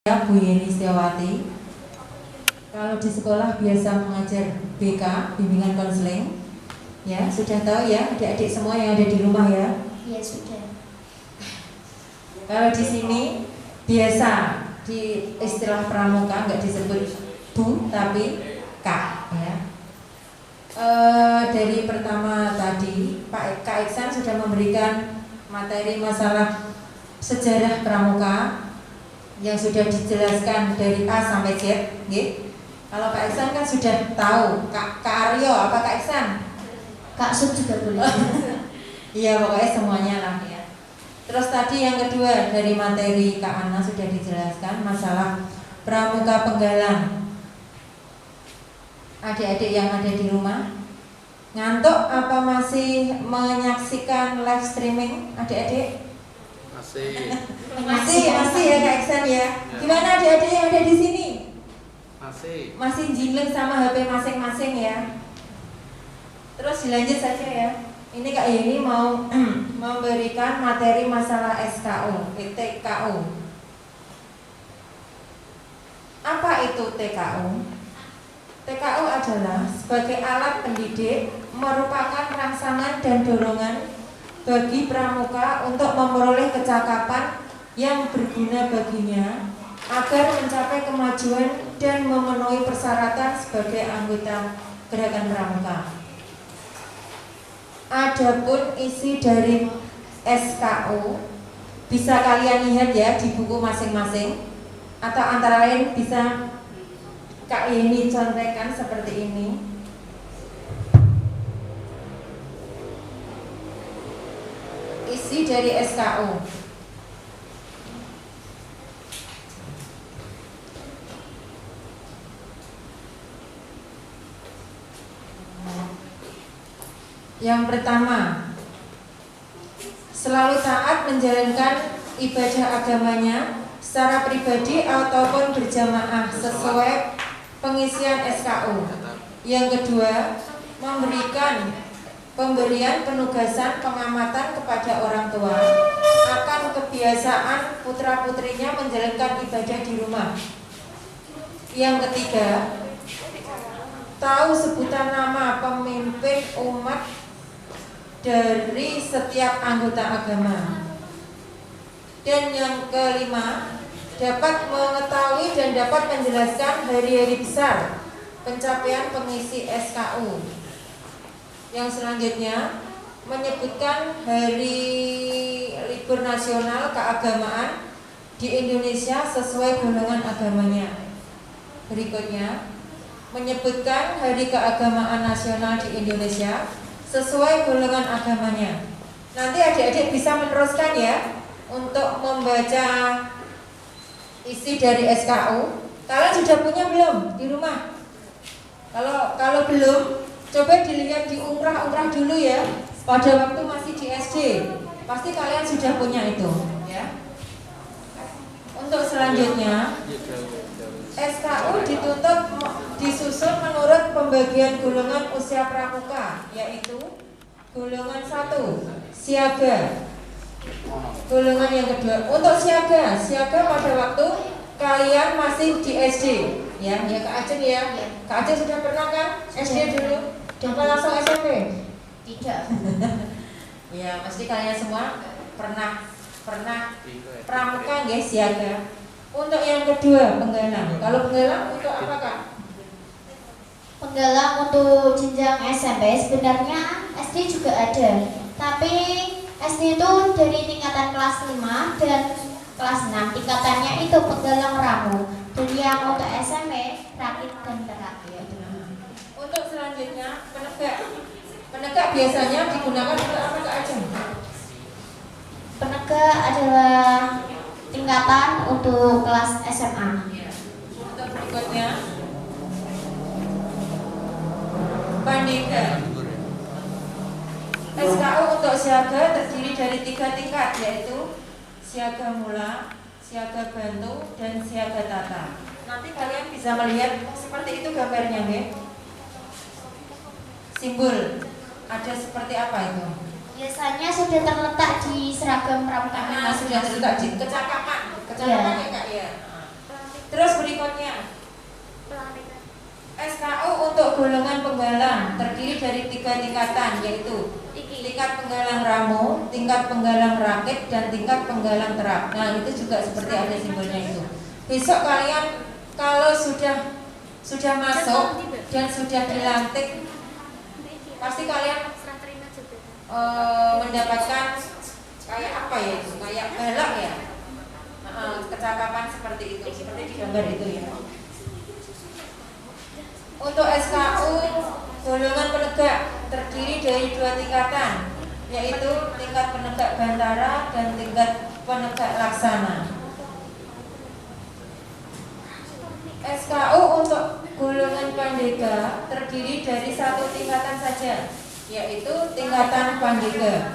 Saya Bu Yeni Setiawati. Kalau di sekolah biasa mengajar BK, bimbingan konseling. Ya, sudah tahu ya adik-adik semua yang ada di rumah ya? Iya, sudah. Kalau di sini biasa di istilah pramuka nggak disebut Bu tapi Kak ya. Dari pertama tadi Kak Iksan sudah memberikan materi masalah sejarah pramuka yang sudah dijelaskan dari A sampai Z, gitu. Kalau Kak Iksan kan sudah tahu, Kak Aryo apa Kak Iksan? Kak Sub juga boleh. Iya, pokoknya semuanya lah ya. Terus tadi yang kedua dari materi Kak Ana sudah dijelaskan masalah pramuka penggalang. Adik-adik yang ada di rumah ngantuk apa masih menyaksikan live streaming adik-adik? Masih ya Kak Iksan ya. Gimana adik-adik yang ada di sini? Masih jileng sama HP masing-masing ya. Terus dilanjut saja ya. Ini Kak Yeni mau memberikan materi masalah SKU, TKU. Apa itu TKU? TKU adalah sebagai alat pendidik merupakan rangsangan dan dorongan bagi pramuka untuk memperoleh kecakapan yang berguna baginya agar mencapai kemajuan dan memenuhi persyaratan sebagai anggota gerakan pramuka. Adapun isi dari SKU bisa kalian lihat ya di buku masing-masing, atau antara lain bisa Kak Yeni contekan seperti ini. Isi dari SKU. Yang pertama, selalu taat menjalankan ibadah agamanya secara pribadi ataupun berjamaah sesuai pengisian SKU. Yang kedua, memberikan pemberian penugasan pengamatan kepada orang tua akan kebiasaan putra-putrinya menjalankan ibadah di rumah. Yang ketiga, tahu sebutan nama pemimpin umat dari setiap anggota agama. Dan yang kelima, dapat mengetahui dan dapat menjelaskan hari-hari besar pencapaian pengisi SKU. Yang selanjutnya, menyebutkan hari libur nasional keagamaan di Indonesia sesuai golongan agamanya. Berikutnya, menyebutkan hari keagamaan nasional di Indonesia sesuai golongan agamanya. Nanti adik-adik bisa meneruskan ya untuk membaca isi dari SKU. Kalian sudah punya belum di rumah? Kalau belum, coba dilihat di umrah dulu ya. Pada waktu masih di SD, pasti kalian sudah punya itu ya. Untuk selanjutnya, SKU disusun menurut pembagian golongan usia pramuka, yaitu golongan 1 siaga. Golongan yang kedua untuk siaga pada waktu kalian masih di SD ya Kak Acen ya. Kak Acen sudah pernah kan SD dulu? Apa langsung SMP? Tidak. Ya, pasti kalian semua pernah pramuka nggih siaga. Untuk yang kedua penggalang. Kalau penggalang untuk apa Kak? Penggalang untuk jenjang SMP sebenarnya SD juga ada. Tapi SD itu dari tingkatan kelas 5 dan kelas 6. Tingkatannya itu penggalang ramu. Dan yang untuk SMP rakit dan terakit. Untuk selanjutnya penegak biasanya digunakan untuk apa Kak Ajeng? Penegak adalah tingkatan untuk kelas SMA. Untuk berikutnya pandega. SKU untuk siaga terdiri dari 3 tingkat, yaitu siaga mula, siaga bantu, dan siaga tata. Nanti kalian bisa melihat seperti itu gambarnya ya. Simbol ada seperti apa itu? Biasanya sudah terletak di seragam pramuka. Sudah terletak di kecakapan ya Kak ya. Terus berikutnya, SKU untuk golongan penggalang terdiri dari 3 tingkatan, yaitu tingkat penggalang ramu, tingkat penggalang rakit, dan tingkat penggalang terap. Nah, itu juga seperti ada simbolnya itu. Besok kalian kalau sudah masuk dan sudah dilantik, pasti kalian mendapatkan kayak apa ya itu, kayak balak ya, kecakapan seperti itu, seperti di gambar itu ya. Untuk SKU golongan penegak terdiri dari 2 tingkatan, yaitu tingkat penegak bantara dan tingkat penegak laksana. SKU untuk golongan pandega terdiri dari 1 tingkatan saja, yaitu tingkatan pandega.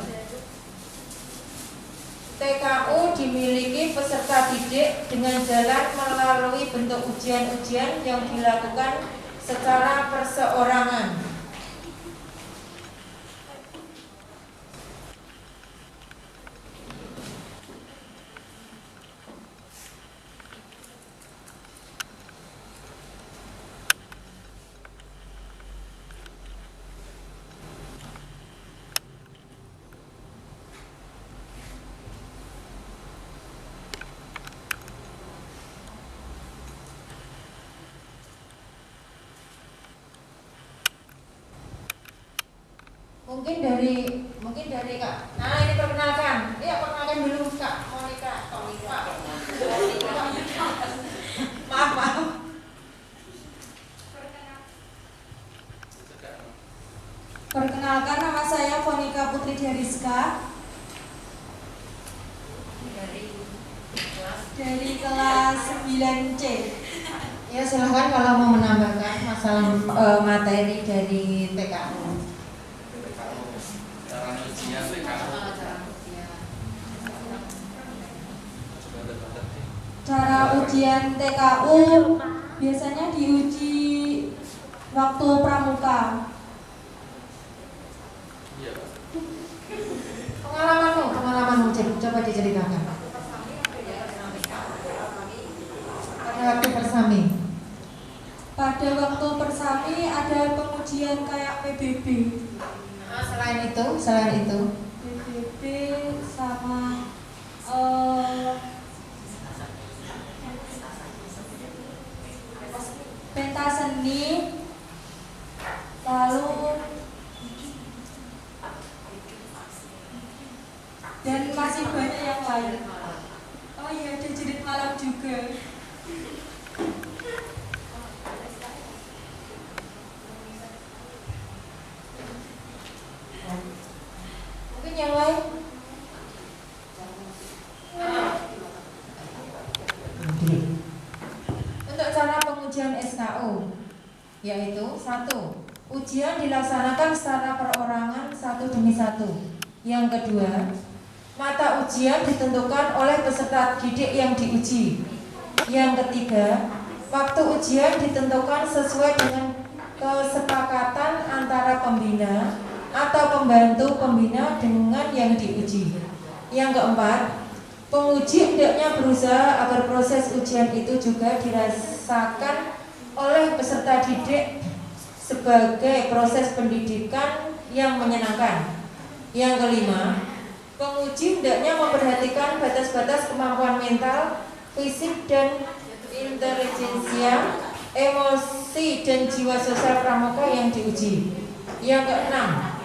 TKU dimiliki peserta didik dengan jalan melalui bentuk ujian-ujian yang dilakukan secara perseorangan. Mungkin dari Kak. Nah, ini perkenalkan. Iya, perkenalkan dulu Kak Monica. Maaf. Perkenalkan, nama saya Monica Putri Deriska dari kelas 9C. Ya, silahkan kalau mau menambahkan masalah materi dari TKU. Cara ujian TKU biasanya diuji waktu pramuka. Pengalamanmu coba diceritakan. Pada waktu persami. Pada waktu persami ada pengujian kayak PBB. Selain itu PBB sama pentas seni, lalu dan masih banyak yang lain. Oh iya, ada jerit malam juga. mungkin yang lain. Untuk cara pengujian SKU, yaitu 1. Ujian dilaksanakan secara perorangan 1 demi 1. Yang kedua, mata ujian ditentukan oleh peserta didik yang diuji. Yang ketiga, waktu ujian ditentukan sesuai dengan kesepakatan antara pembina atau pembantu pembina dengan yang diuji. Yang keempat, penguji hendaknya berusaha agar proses ujian itu juga dirasakan oleh peserta didik sebagai proses pendidikan yang menyenangkan. Yang kelima, penguji hendaknya memperhatikan batas-batas kemampuan mental, fisik, dan intelijensia, emosi, dan jiwa sosial pramuka yang diuji. Yang keenam,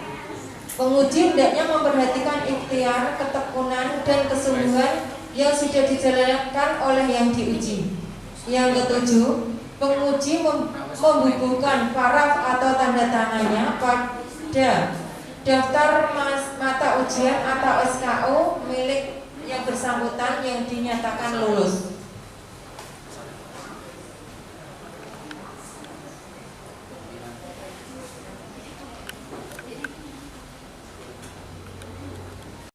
penguji hendaknya memperhatikan ikhtiar, ketekunan, dan kesungguhan yang sudah dijalankan oleh yang diuji. Yang ketujuh, penguji membubuhkan paraf atau tanda tangannya pada daftar mata ujian atau SKU milik yang bersangkutan yang dinyatakan lulus.